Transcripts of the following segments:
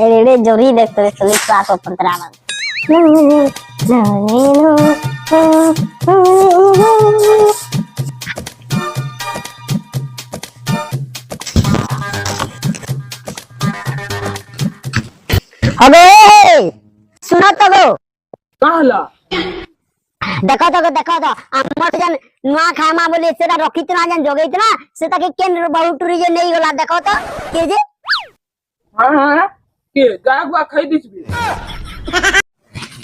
एडे जोरी देखते सली क्लास ओपन करावा अबे सुनो तो कहला देखो तो हमर जन नुआ खामा बोले सेरा रखित ना जन जोगैत ना से तके केन बहुत टुरी जे नहीं होला देखो तो के जे हां के गाय गुआ खाई दिस भी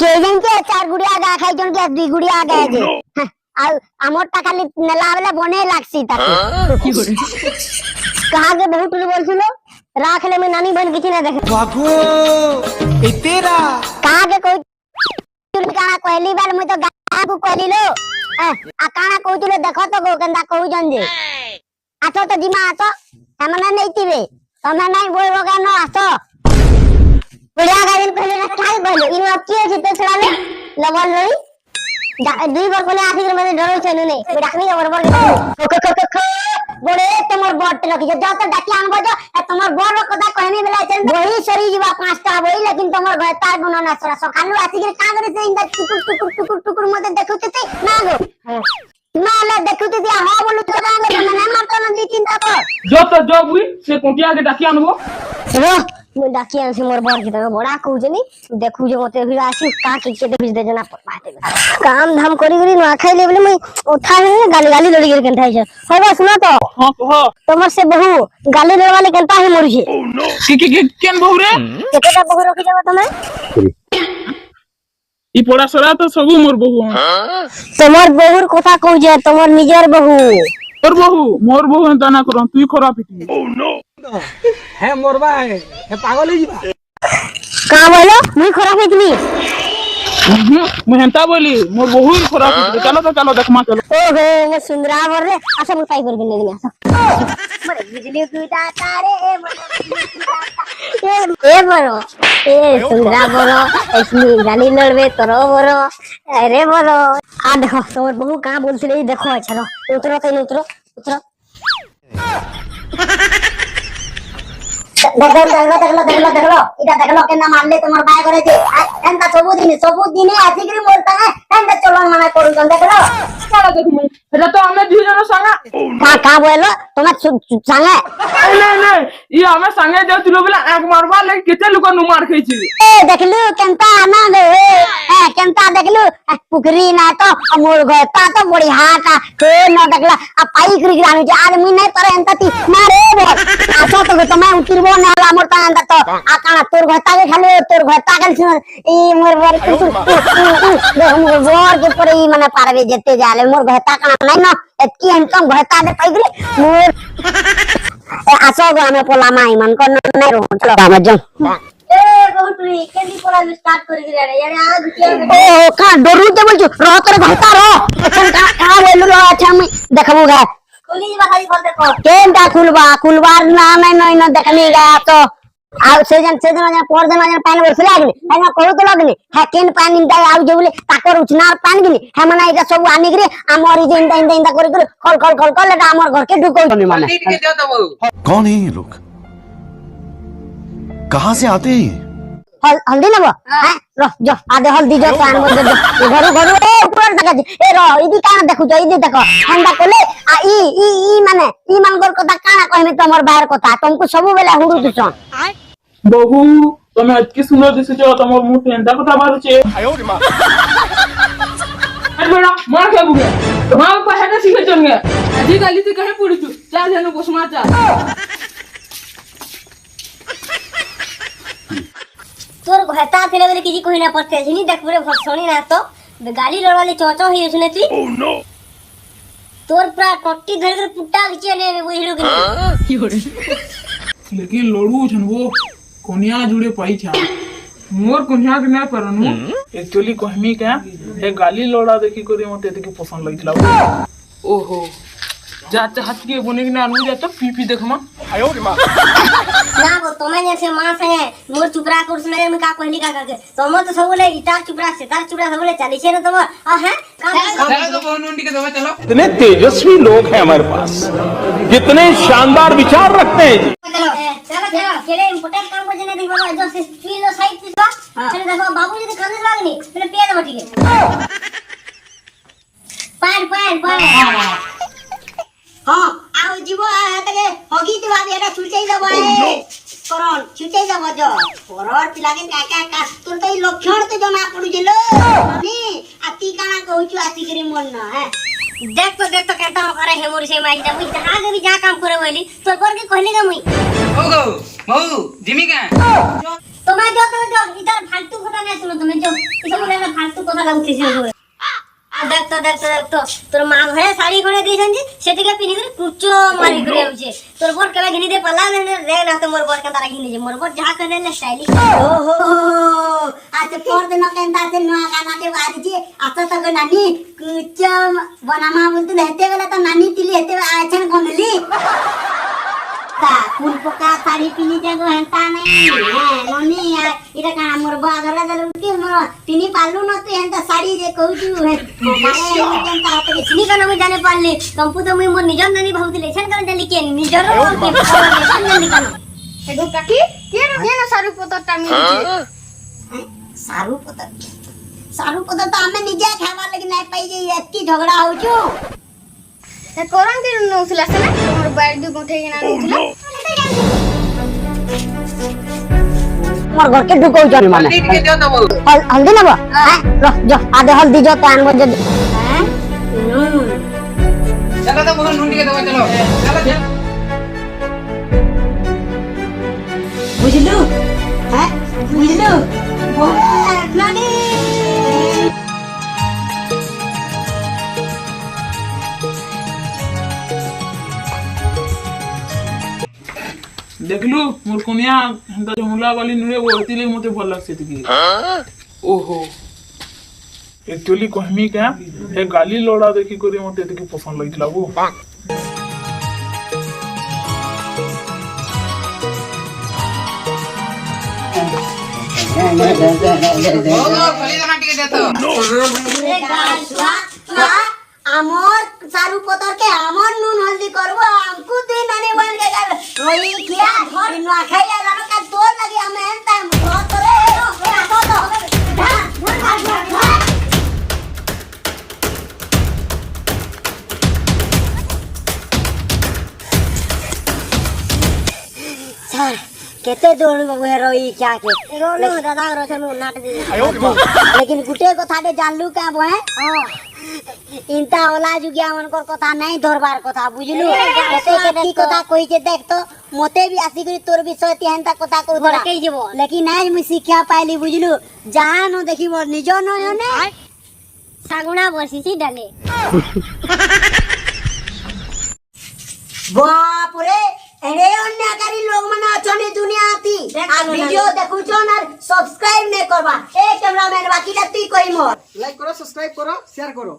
के जन के चार गुड़िया गा खाई जन के दुई गुड़िया गा जे आ हमर ता खाली नेलावेला बने लागसी ताके की करे कहा के बहुत टुरी बोलछिलो राख ले में नानी बहन किछि ना देखे बाबू ए तेरा कहा के कोई काना कहली बार मैं तो गाय को कहली लो आ काना कहतुले देखो तो गो केंदा कहू जन जे आछो तो जिमा आछो हमना नहीं थिबे तमे नहीं बोल रोगा न आछो बुढ़िया गायन कहले ना काय कहलो इन अकिए जिते छलाले लबल रही दुई बार कहले आखिर में डरो छनु नहीं डाकनी बरोबर बोले तमर बट रखि जा तो डाकी आनबो जो तमर बोर कदा कहनी बेला छन वही सरी जीवा पांचटा वही लेकिन तमर घर तार बनना सरा सकालु आसी के का करे से इंदा टुकुर मते देखुते ते ना गो ना ले देखुते ते हां बोलु तो ना ना मारतो न दी तीन ता जो तो जो हुई से कुटिया के डाकी आनबो रो मैं डाकी आन से मोर बर की तो बड़ा कहू जनी देखू जे मते फिर आसी का के भेज दे जना पाते काम धाम करी करी ना खाई लेबले मैं उठा नहीं गाली लड़ी के कंठाई छ होबा सुना तो हां कहो तमर से बहू गाली देवे वाले केनता है मोर छे की केन बहू रे केटा बहू रखि जाबो तमे ई पोड़ा सरा तो सब मोर बहू तमर बहूर কথা कहू जे तमर निजर बहू मोर बहू एंता ना करो तू खराब पिटी ओह नो है मोरबा है पागल ही जीवा का बोलो मुई खराब हेतनी मैं हेंता बोली मोर बहू खराब पिटी चलो देखमा चलो ओहो वो सुंदरा बर रे अच्छा मुई पाई कर के नहीं आसा मरे बिजली दुटा तारे ए बरो ए सुंदरा बरो इसनी गाली लड़वे तोरो बरो अरे बरो आ देखो तोर बहू का बोलथले देखो अच्छा उतरो इधर देखलो के ना मानले तमर बाय करे जे एंता सब दिन आसिकरी मोरता है एंता चलन माना करू देखलो चलो देख मैं रे तो हमें दुई जन संगा का बोलो तुम संगे नहीं ये हमें संगे जाउतिलो बोला आग मारबा ले केते लोग नु मार खैछि ए देखलु केनता ना दे ए केनता देखलु पुखरी ना तो मोर घरता तो बड़ी हाटा के न देखला आ पाई करी ग्रामी जे आज मी नहीं करे एंता ती मारे बोल आछो तो तमे उतिरबो ना ला मोर ता एंता तो आ काना तोर घरता के खाली तोर घरता के सुन ई मोर बर मोर जोर के परे ई माने पारबे जते जाले मोर घरता काना नहीं न एतकी हम घरता दे पाई गरे मोर आछो गो हमें पोला माई मन को नहीं रो चलो हम जो ए बहुतरी केली पोला स्टार्ट कर गिरे रे यार आज के ओ का डरू ते बोल रो तोर घरता रो का बोल रो अच्छा मैं देखबो गा खुली बाहरी बोल देखो केनटा खुलबार ना नहीं न देखनी गा तो आ सेजन पर जन पानी बरस लागले एना कहू तो लगले है केन पानी दा आउ जे बोले ताकर उचनार पानी गले हम ना इटा सब आनी करे हमर जे इंदा कर खल हमर घर के ढुको माने कौन है ये लोग कहां से आते हैं हल्दी नबो हैं रो जो आधे हल्दी जो पान बो घर ए ऊपर तक ए रो इदी काना देखु जो इदी देखो हंदा कोले आ ई माने ई मान गोर कथा काना कहमे तमर बाहर कथा तुमको सब बेला हुरु दुसन बहू तमे अटकी सुनो दिस जो तमर मुंह से एंता कथा बाहर छे आयो रे मां अरे बेटा मार के बुगे मां को हेडे सीखे चंगे आजी गाली से कहे पड़ी तू चल जनो बसमा चा तोर घटा थिले बेले किछि कहि ना पड़ते छिनी देख पुरे भसणी ना तो गाली लड़वाले चोचो ही सुने थी ओह नो तोर प्रा टट्टी धर कर पुट्टा खिचे ने वो हिड़ो की होरे लेकिन लड़ू छन वो कोनिया जुड़े पाई छा मोर कोनिया के ना परनु एक्चुअली कहमी का ए गाली लड़ा देखि करी मते देखि पसंद लगितला ओहो जाते हाथ के बने के ना नु जा तो पीपी देखमा आयो रे मां ना वो तमे जैसे मां संगे मोर चुपरा कुर्स ले में का कहली का करके तमे तो सब ले इटा चुपरा से तार चुपरा सब ले चली छे न तमे आ हैं का तो बहुनुंडी के दवा चलो इतने तेजस्वी लोग हैं हमारे पास कितने शानदार विचार रखते हैं जी। चलो चलो केले इम्पोर्टेंट काम को जने देखो जो स्पीड लो साइड से चलो देखो बाबू जी कांदे लागनी पहले पेड़ बटी के पार हां आओ जीवो आते होगी दिवा एटा छुटई जाबो ए करण छुटई जाबो जो परर पिलाके का तोर तो लक्षण तो जमा पडु जेलो नी आती काना कहूछु आती करी मन न है देख तो कहता हो करे हे मोर से माई जा मुई जहां भी जा काम करे बोली तोर पर के कहले का मुई हो गो मऊ जिमी का तो मैं जो इधर फालतू কথা नहीं सुनो तुम्हें जो इसे बोले ना फालतू কথা लागुती से देख तो तोर मां घरे साड़ी घरे दे जंजी सेटिका पिनी करे कुचो मारी करे आउछे तोर बोर केबे घिनी दे पला ने रे ना तो मोर बोर के तारा घिनी जे मोर बोर जहां करे ले स्टाइलिश ओहो आज पोर दिन केंदा से नुआ गाना के बारी जे आता तक नानी कुचो बनामा बोलते रहते वाला तो नानी तिली हेते आछन कोनली ता फूल पका साड़ी पिनी जागो हंता नहीं नोनी इरा काना मोर बा घरे दलु के मोर तिनी पालू न तू हंता साड़ी जे कहू है केंता हाथ के छिनी कना मैं जाने पाले कंपू तो मैं मोर निजर नानी भाउतिले छन कर जली के निजर के नानी कना एगो काकी के न सारू पोतर टामी सारू पोतर तो हमें निजे खावा लेकिन नहीं पाई जे एत्ती झगड़ा हो छु ए कोरन के नउसला से ना मोर बाड़ दु गोठे के ना नउसला मोर घर के ढुको जन माने के दे दबो हल्दी ना हां रो जो आधे हल्दी जो तान बजे हैं चलो तो मोहन ढूंढ के दबो चलो चलो बुझलू हैं बुझलू नानी देखलु मोर कोनिया हंता जमुला वाली नुहे वो होती ले मते भल लागसे तकी ओहो एक्चुअली कहमी का ए गाली लोड़ा देखि करी मते तकी पसंद लागिला वो আমর সারু পতর কে আমর নুন হলদি করব আমকু তুই নানি বল কে গল ওই কিয়া ধর নুয়া খাইয়া জানো কা তোর লাগি আমি এনতা তোরে सर केते दोड़ बबे रोई क्या के रोलो दादा रोशन नाट दे लेकिन गुटे कथाटे जानलू का बहे हां इंता ओला जुगिया मनकर कथा नहीं धरबार कथा बुझलू केते केते कथा कहि जे देख तो मते भी आसी करी तोर विषय तिहनता कथा को धर के जेबो लेकिन आज मैं शिक्षा पाइली बुझलू जहां न देखिबो निज नयने सागुना बसिसी डाले बाप रे एरे अन्यकारी लोग मने अछने दुनिया आती आ वीडियो देखु छन और सब्सक्राइब नै करबा ए कैमरामैन बाकी ला तू कहि मोर लाइक करो सब्सक्राइब करो शेयर करो